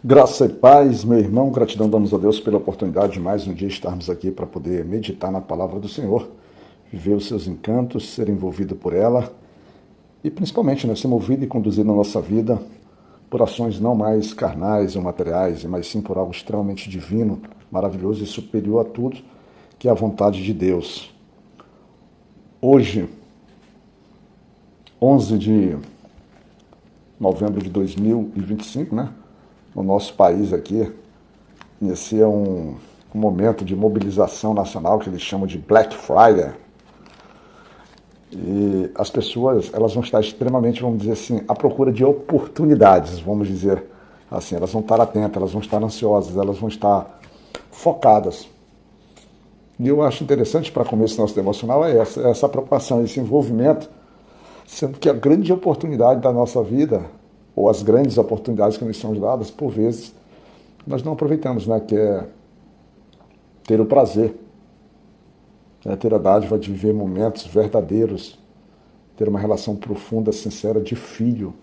Graça e paz, meu irmão, gratidão damos a Deus pela oportunidade de mais um dia estarmos aqui para poder meditar na palavra do Senhor, viver os seus encantos, ser envolvido por ela e principalmente ser movido e conduzido na nossa vida por ações não mais carnais ou materiais, mas sim por algo extremamente divino, maravilhoso e superior a tudo, que é a vontade de Deus. Hoje, 11 de novembro de 2025, no nosso país aqui, inicia um momento de mobilização nacional que eles chamam de Black Friday. E as pessoas, elas vão estar extremamente, vamos dizer assim, à procura de oportunidades, vamos dizer assim. Elas vão estar atentas, elas vão estar ansiosas, elas vão estar focadas. E eu acho interessante para começo nosso devocional essa preocupação, esse envolvimento, sendo que a grande oportunidade da nossa vida, ou as grandes oportunidades que nos são dadas, por vezes, nós não aproveitamos, que é ter o prazer, ter a dádiva de viver momentos verdadeiros, ter uma relação profunda, sincera de filho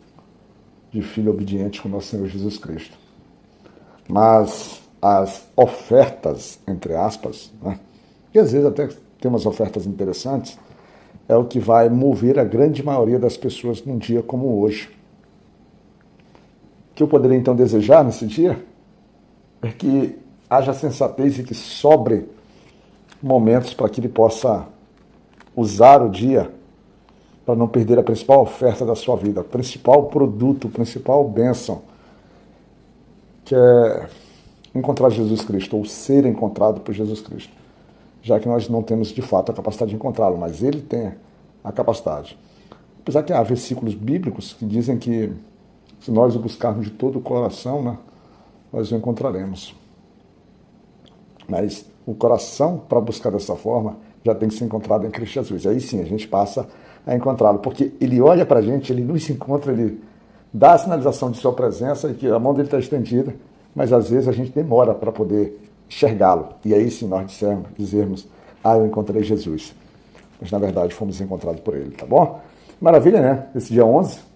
obediente com nosso Senhor Jesus Cristo. Mas as ofertas, entre aspas, que às vezes até tem umas ofertas interessantes, é o que vai mover a grande maioria das pessoas num dia como hoje. O que eu poderia então desejar nesse dia é que haja sensatez e que sobre momentos para que ele possa usar o dia para não perder a principal oferta da sua vida, o principal produto, a principal bênção, que é encontrar Jesus Cristo, ou ser encontrado por Jesus Cristo, já que nós não temos de fato a capacidade de encontrá-lo, mas ele tem a capacidade. Apesar que há versículos bíblicos que dizem que se nós o buscarmos de todo o coração, nós o encontraremos. Mas o coração, para buscar dessa forma, já tem que ser encontrado em Cristo Jesus. Aí sim, a gente passa a encontrá-lo, porque ele olha para a gente, ele nos encontra, ele dá a sinalização de sua presença e que a mão dele está estendida, mas às vezes a gente demora para poder enxergá-lo. E aí sim nós dizermos, eu encontrei Jesus. Mas na verdade fomos encontrados por ele, tá bom? Maravilha, Esse dia 11,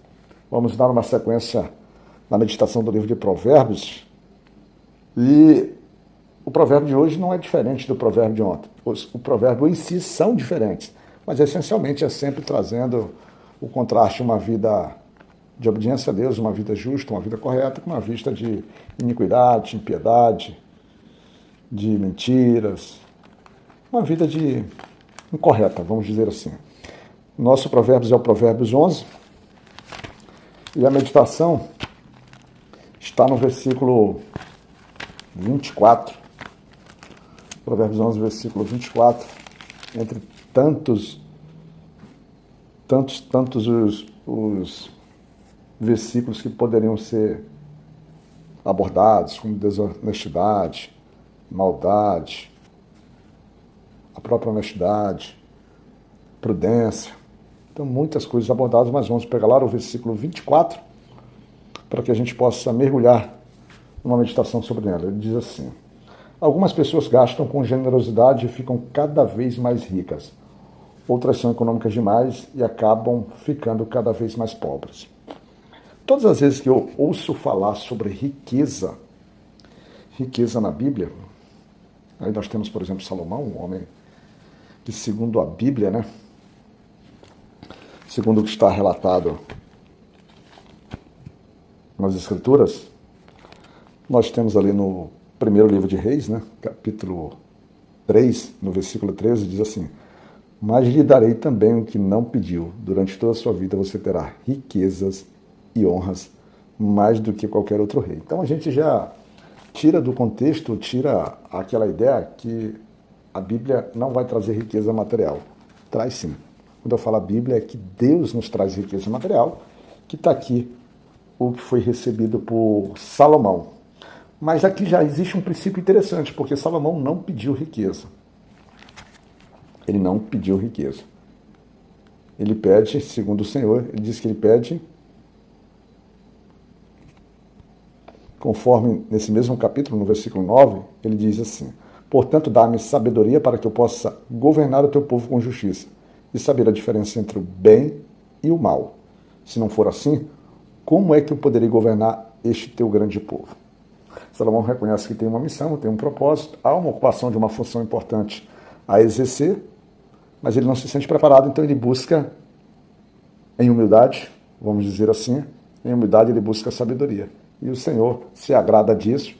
vamos dar uma sequência na meditação do livro de Provérbios. E o provérbio de hoje não é diferente do provérbio de ontem. O provérbio em si são diferentes, mas essencialmente é sempre trazendo o contraste, uma vida de obediência a Deus, uma vida justa, uma vida correta, com uma vista de iniquidade, impiedade, de mentiras, uma vida de incorreta, vamos dizer assim. Nosso Provérbios é o Provérbios 11, e a meditação está no versículo 24. Provérbios 11, versículo 24. Entre tantos os versículos que poderiam ser abordados, como desonestidade, maldade, a própria honestidade, prudência. Então, muitas coisas abordadas, mas vamos pegar lá o versículo 24 para que a gente possa mergulhar numa meditação sobre ela. Ele diz assim: algumas pessoas gastam com generosidade e ficam cada vez mais ricas. Outras são econômicas demais e acabam ficando cada vez mais pobres. Todas as vezes que eu ouço falar sobre riqueza na Bíblia, aí nós temos, por exemplo, Salomão, um homem que, segundo a Bíblia, segundo o que está relatado nas Escrituras, nós temos ali no primeiro livro de Reis, capítulo 3, no versículo 13, diz assim: mas lhe darei também o que não pediu. Durante toda a sua vida você terá riquezas e honras mais do que qualquer outro rei. Então a gente já tira do contexto, tira aquela ideia que a Bíblia não vai trazer riqueza material. Traz sim. Quando eu falo a Bíblia, é que Deus nos traz riqueza material, que está aqui o que foi recebido por Salomão. Mas aqui já existe um princípio interessante, porque Salomão não pediu riqueza. Ele não pediu riqueza. Ele pede, segundo o Senhor, ele diz que ele pede, conforme nesse mesmo capítulo, no versículo 9, ele diz assim: portanto, dá-me sabedoria para que eu possa governar o teu povo com justiça e saber a diferença entre o bem e o mal. Se não for assim, como é que eu poderei governar este teu grande povo? Salomão reconhece que tem uma missão, tem um propósito, há uma ocupação de uma função importante a exercer, mas ele não se sente preparado, então ele busca em humildade, vamos dizer assim, em humildade ele busca sabedoria. E o Senhor se agrada disso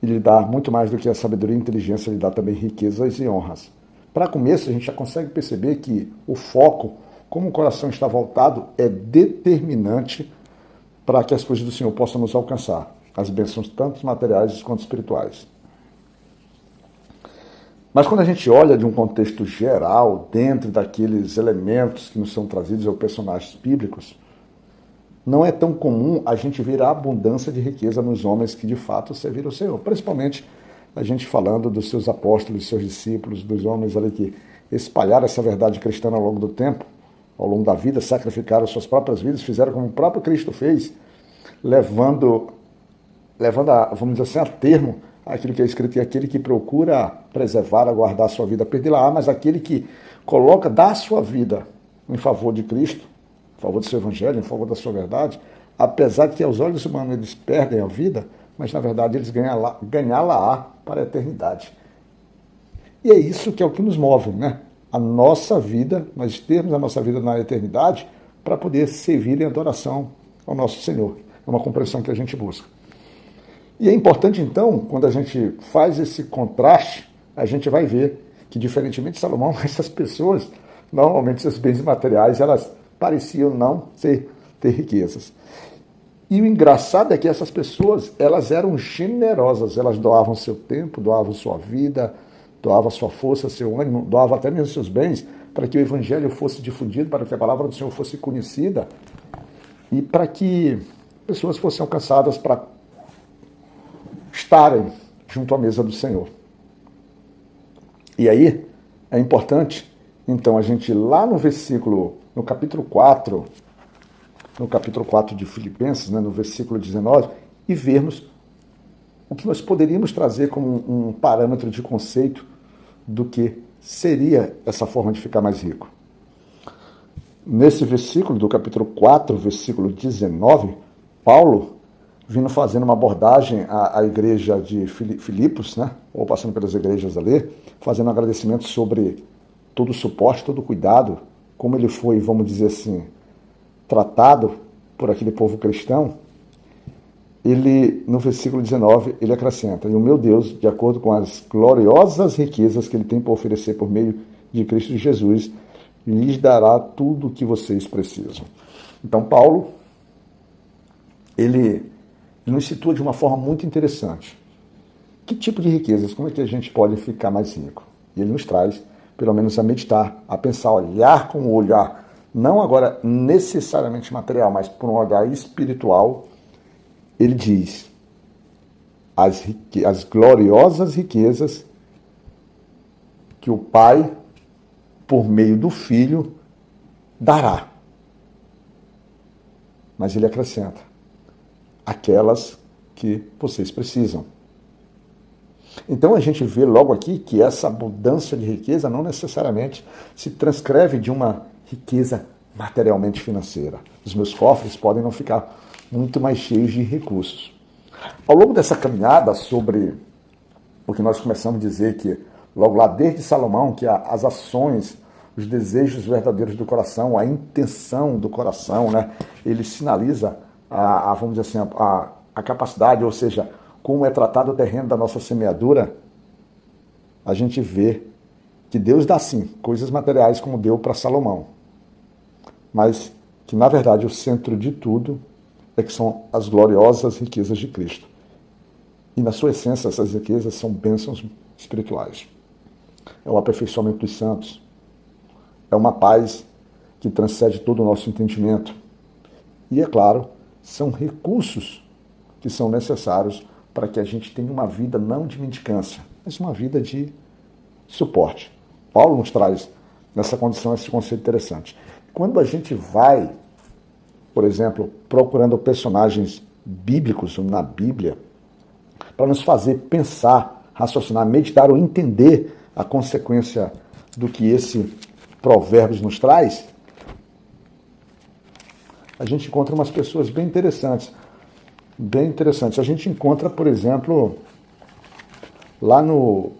e lhe dá muito mais do que a sabedoria e a inteligência, lhe dá também riquezas e honras. Para começo, a gente já consegue perceber que o foco, como o coração está voltado, é determinante para que as coisas do Senhor possam nos alcançar, as bênçãos tanto materiais quanto espirituais. Mas quando a gente olha de um contexto geral, dentro daqueles elementos que nos são trazidos aos personagens bíblicos, não é tão comum a gente ver a abundância de riqueza nos homens que de fato serviram o Senhor. Principalmente a gente falando dos seus apóstolos, dos seus discípulos, dos homens ali que espalharam essa verdade cristã ao longo do tempo, ao longo da vida, sacrificaram suas próprias vidas, fizeram como o próprio Cristo fez, levando vamos dizer assim, a termo aquilo que é escrito, e aquele que procura preservar, aguardar a sua vida, perdê-la, mas aquele que coloca, dá a sua vida em favor de Cristo, em favor do seu evangelho, em favor da sua verdade, apesar de que aos olhos humanos eles perdem a vida, mas na verdade eles ganhá-la-á para a eternidade. E é isso que é o que nos move, né? A nossa vida, nós termos a nossa vida na eternidade para poder servir em adoração ao nosso Senhor. É uma compreensão que a gente busca. E é importante, então, quando a gente faz esse contraste, a gente vai ver que, diferentemente de Salomão, essas pessoas, normalmente, seus bens materiais, elas pareciam não ter riquezas. E o engraçado é que essas pessoas, elas eram generosas, elas doavam seu tempo, doavam sua vida, doavam sua força, seu ânimo, doavam até mesmo seus bens, para que o evangelho fosse difundido, para que a palavra do Senhor fosse conhecida e para que pessoas fossem alcançadas para estarem junto à mesa do Senhor. E aí é importante, então, a gente lá no capítulo 4 de Filipenses, né, no versículo 19, e vermos o que nós poderíamos trazer como um parâmetro de conceito do que seria essa forma de ficar mais rico. Nesse versículo do capítulo 4, versículo 19, Paulo, vindo fazendo uma abordagem à igreja de Filipos, né, ou passando pelas igrejas ali, fazendo um agradecimento sobre todo o suporte, todo o cuidado, como ele foi, vamos dizer assim, tratado por aquele povo cristão. Ele, no versículo 19, ele acrescenta: e o meu Deus, de acordo com as gloriosas riquezas que ele tem para oferecer por meio de Cristo Jesus, lhes dará tudo o que vocês precisam. Então, Paulo, ele nos situa de uma forma muito interessante. Que tipo de riquezas? Como é que a gente pode ficar mais rico? E ele nos traz, pelo menos, a meditar, a pensar, olhar com o olhar, não agora necessariamente material, mas por um olhar espiritual. Ele diz: as gloriosas riquezas que o Pai, por meio do Filho, dará. Mas ele acrescenta: aquelas que vocês precisam. Então a gente vê logo aqui que essa abundância de riqueza não necessariamente se transcreve de uma riqueza materialmente financeira. Os meus cofres podem não ficar muito mais cheios de recursos. Ao longo dessa caminhada sobre o que nós começamos a dizer que, logo lá desde Salomão, que as ações, os desejos verdadeiros do coração, a intenção do coração, né, ele sinaliza vamos dizer assim, a capacidade, ou seja, como é tratado o terreno da nossa semeadura. A gente vê que Deus dá sim coisas materiais como deu para Salomão, mas que na verdade o centro de tudo é que são as gloriosas riquezas de Cristo. E na sua essência essas riquezas são bênçãos espirituais. É o aperfeiçoamento dos santos. É uma paz que transcende todo o nosso entendimento. E é claro, são recursos que são necessários para que a gente tenha uma vida não de mendicância, mas uma vida de suporte. Paulo nos traz nessa condição esse conceito interessante. Quando a gente vai, por exemplo, procurando personagens bíblicos na Bíblia, para nos fazer pensar, raciocinar, meditar ou entender a consequência do que esse Provérbios nos traz, a gente encontra umas pessoas bem interessantes. bem interessante. A gente encontra, por exemplo, lá no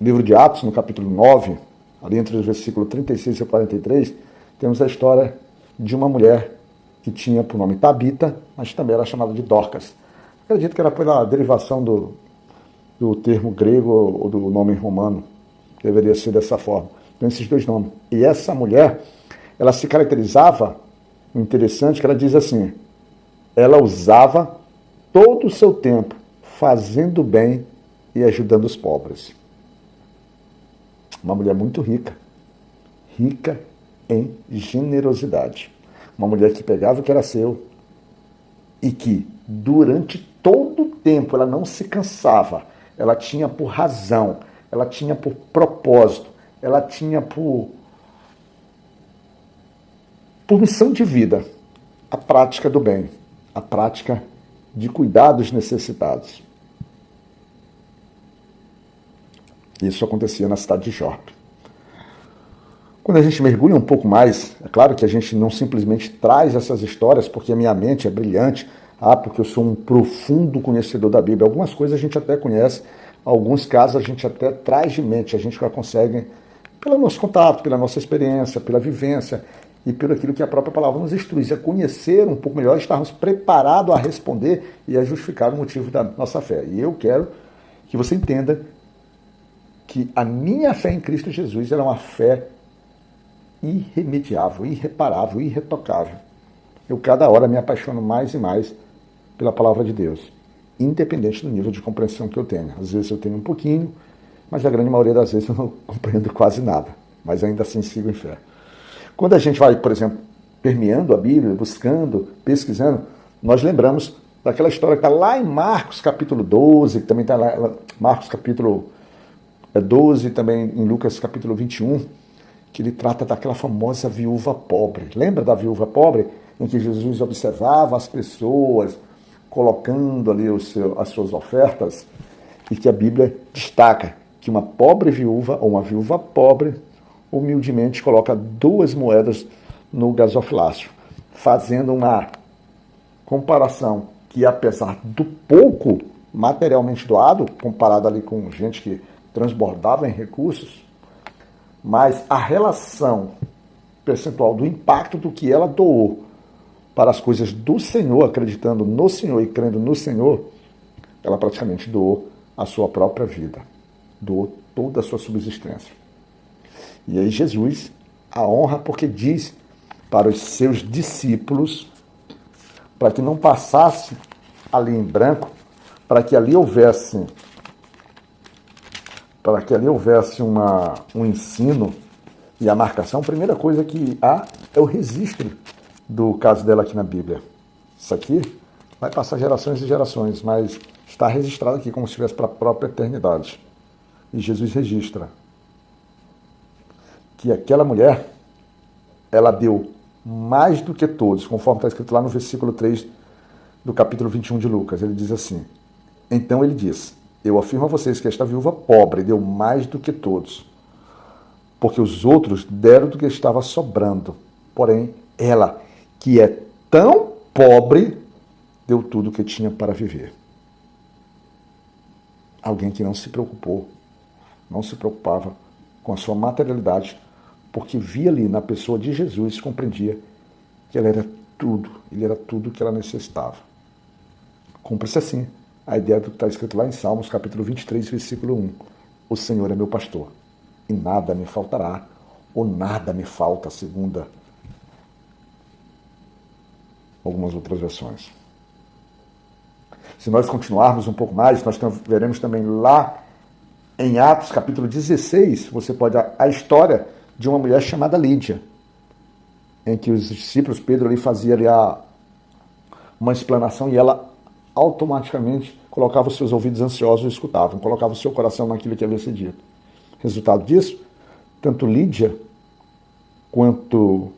livro de Atos, no capítulo 9, ali entre os versículos 36 e 43, temos a história de uma mulher que tinha por nome Tabita, mas também era chamada de Dorcas. Acredito que era pela derivação do termo grego ou do nome romano. Deveria ser dessa forma. Tem esses dois nomes. E essa mulher, ela se caracterizava, interessante, que ela diz assim, ela usava todo o seu tempo fazendo bem e ajudando os pobres. Uma mulher muito rica. Rica em generosidade. Uma mulher que pegava o que era seu e que, durante todo o tempo, ela não se cansava. Ela tinha por razão, ela tinha por propósito, ela tinha por missão de vida a prática do bem, a prática de cuidar dos necessitados. Isso acontecia na cidade de Jope. Quando a gente mergulha um pouco mais, é claro que a gente não simplesmente traz essas histórias porque a minha mente é brilhante, porque eu sou um profundo conhecedor da Bíblia. Algumas coisas a gente até conhece, alguns casos a gente até traz de mente, a gente já consegue, pelo nosso contato, pela nossa experiência, pela vivência e pelo aquilo que a própria palavra nos instrui, a conhecer um pouco melhor, estarmos preparados a responder e a justificar o motivo da nossa fé. E eu quero que você entenda que a minha fé em Cristo Jesus era uma fé irremediável, irreparável, irretocável. Eu cada hora me apaixono mais e mais pela palavra de Deus, independente do nível de compreensão que eu tenha. Às vezes eu tenho um pouquinho, mas a grande maioria das vezes eu não compreendo quase nada, mas ainda assim sigo em fé. Quando a gente vai, por exemplo, permeando a Bíblia, buscando, pesquisando, nós lembramos daquela história que está lá em Marcos capítulo 12, que também está lá, Marcos capítulo 12, também em Lucas capítulo 21, que ele trata daquela famosa viúva pobre. Lembra da viúva pobre? Em que Jesus observava as pessoas colocando ali as suas ofertas, e que a Bíblia destaca que uma pobre viúva, ou uma viúva pobre, humildemente coloca 2 moedas no gasofilácio, fazendo uma comparação que, apesar do pouco materialmente doado, comparado ali com gente que transbordava em recursos, mas a relação percentual do impacto do que ela doou para as coisas do Senhor, acreditando no Senhor e crendo no Senhor, ela praticamente doou a sua própria vida, doou toda a sua subsistência. E aí Jesus a honra porque diz para os seus discípulos, para que não passasse ali em branco, para que ali houvesse um ensino e a marcação. A primeira coisa que há é o registro do caso dela aqui na Bíblia. Isso aqui vai passar gerações e gerações, mas está registrado aqui como se estivesse para a própria eternidade. E Jesus registra que aquela mulher, ela deu mais do que todos, conforme está escrito lá no versículo 3 do capítulo 21 de Lucas. Ele diz assim, então ele diz, eu afirmo a vocês que esta viúva pobre deu mais do que todos, porque os outros deram do que estava sobrando. Porém, ela, que é tão pobre, deu tudo o que tinha para viver. Alguém que não se preocupava com a sua materialidade, porque via ali na pessoa de Jesus, compreendia que ele era tudo que ela necessitava. Cumpre-se assim a ideia do que está escrito lá em Salmos, capítulo 23, versículo 1. O Senhor é meu pastor, e nada me faltará, ou nada me falta, segundo algumas outras versões. Se nós continuarmos um pouco mais, nós veremos também lá em Atos, capítulo 16, você pode a história de uma mulher chamada Lídia, em que os discípulos, Pedro ali fazia ali uma explanação e ela automaticamente colocava os seus ouvidos ansiosos e escutavam, colocava o seu coração naquilo que havia sido dito. Resultado disso, tanto Lídia quanto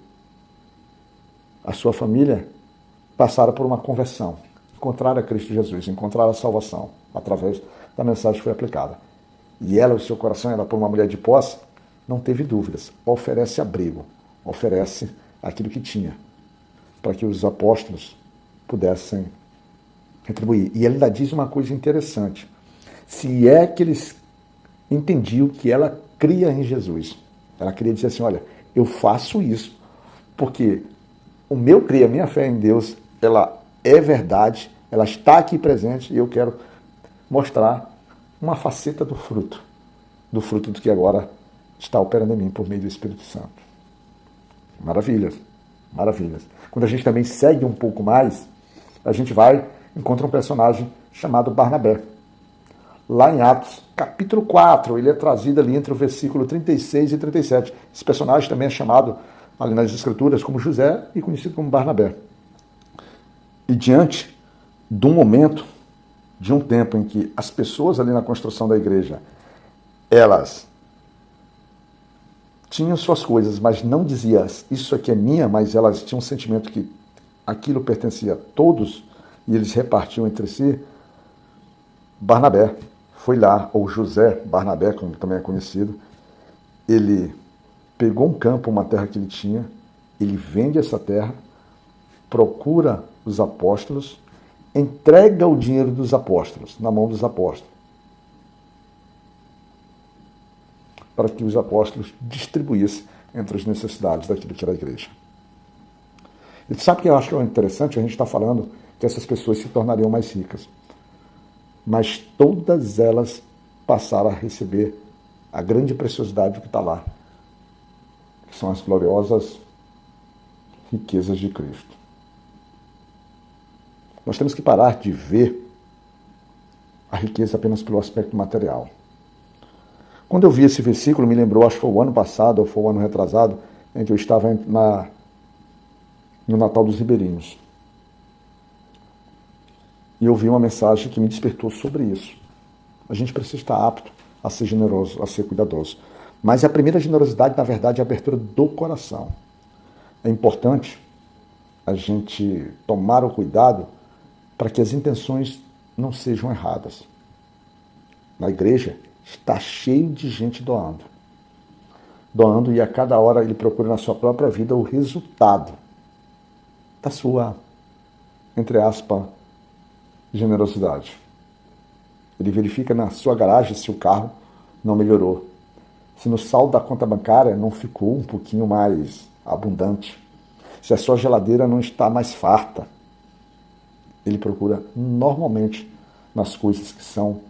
a sua família passaram por uma conversão, encontraram a Cristo Jesus, encontraram a salvação através da mensagem que foi aplicada. E ela, o seu coração, ela por uma mulher de posse, não teve dúvidas, oferece abrigo, oferece aquilo que tinha, para que os apóstolos pudessem retribuir. E ele ainda diz uma coisa interessante. Se é que eles entendiam que ela cria em Jesus. Ela queria dizer assim, olha, eu faço isso porque o meu crer, a minha fé em Deus, ela é verdade, ela está aqui presente e eu quero mostrar uma faceta do fruto do que agora está operando em mim por meio do Espírito Santo. Maravilhas, maravilhas. Quando a gente também segue um pouco mais, a gente encontra um personagem chamado Barnabé. Lá em Atos, capítulo 4, ele é trazido ali entre o versículo 36 e 37. Esse personagem também é chamado ali nas Escrituras como José e conhecido como Barnabé. E diante de um momento, de um tempo em que as pessoas ali na construção da igreja, elas tinham suas coisas, mas não diziam isso aqui é minha, mas elas tinham um sentimento que aquilo pertencia a todos e eles repartiam entre si. Barnabé foi lá, ou José Barnabé, como também é conhecido, ele pegou um campo, uma terra que ele tinha, ele vende essa terra, procura os apóstolos, entrega o dinheiro dos apóstolos, na mão dos apóstolos, para que os apóstolos distribuíssem entre as necessidades daquilo que era a igreja. E sabe o que eu acho que é interessante? A gente está falando que essas pessoas se tornariam mais ricas. Mas todas elas passaram a receber a grande preciosidade do que está lá, que são as gloriosas riquezas de Cristo. Nós temos que parar de ver a riqueza apenas pelo aspecto material. Quando eu vi esse versículo, me lembrou, acho que foi o ano passado, ou foi o ano retrasado, em que eu estava no Natal dos Ribeirinhos. E eu vi uma mensagem que me despertou sobre isso. A gente precisa estar apto a ser generoso, a ser cuidadoso. Mas a primeira generosidade, na verdade, é a abertura do coração. É importante a gente tomar o cuidado para que as intenções não sejam erradas. Na igreja está cheio de gente doando. Doando e a cada hora ele procura na sua própria vida o resultado da sua, entre aspas, generosidade. Ele verifica na sua garagem se o carro não melhorou, se no saldo da conta bancária não ficou um pouquinho mais abundante, se a sua geladeira não está mais farta. Ele procura normalmente nas coisas que são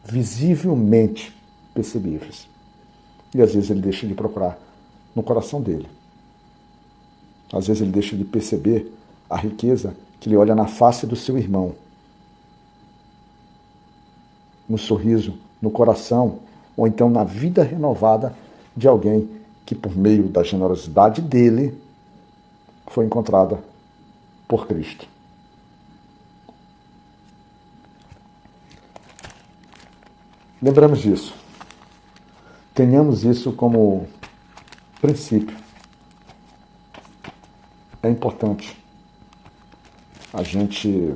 visivelmente percebíveis. E às vezes ele deixa de procurar no coração dele. Às vezes ele deixa de perceber a riqueza que ele olha na face do seu irmão, no sorriso, no coração, ou então na vida renovada de alguém que, por meio da generosidade dele, foi encontrada por Cristo. Lembramos disso. Tenhamos isso como princípio. É importante a gente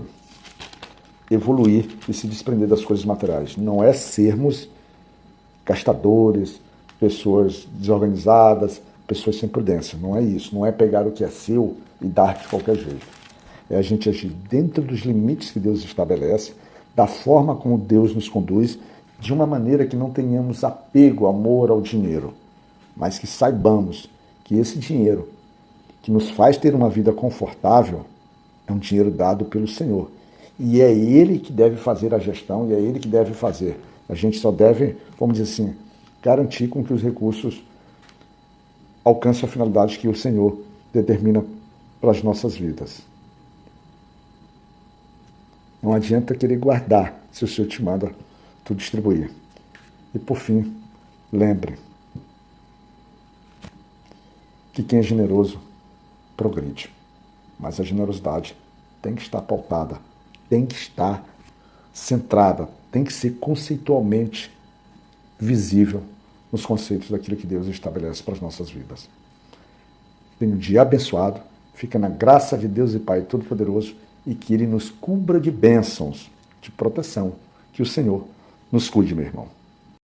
evoluir e se desprender das coisas materiais. Não é sermos gastadores, pessoas desorganizadas, pessoas sem prudência. Não é isso. Não é pegar o que é seu e dar de qualquer jeito. É a gente agir dentro dos limites que Deus estabelece, da forma como Deus nos conduz, de uma maneira que não tenhamos apego, amor ao dinheiro, mas que saibamos que esse dinheiro que nos faz ter uma vida confortável é um dinheiro dado pelo Senhor. E é Ele que deve fazer a gestão e é Ele que deve fazer. A gente só deve, vamos dizer assim, garantir com que os recursos alcancem a finalidade que o Senhor determina para as nossas vidas. Não adianta querer guardar se o Senhor te manda tu distribuir. E por fim, lembre que quem é generoso progride. Mas a generosidade tem que estar pautada, tem que estar centrada, tem que ser conceitualmente visível nos conceitos daquilo que Deus estabelece para as nossas vidas. Tenha um dia abençoado, fica na graça de Deus e Pai Todo-Poderoso e que Ele nos cubra de bênçãos, de proteção, que o Senhor nos cuide, meu irmão.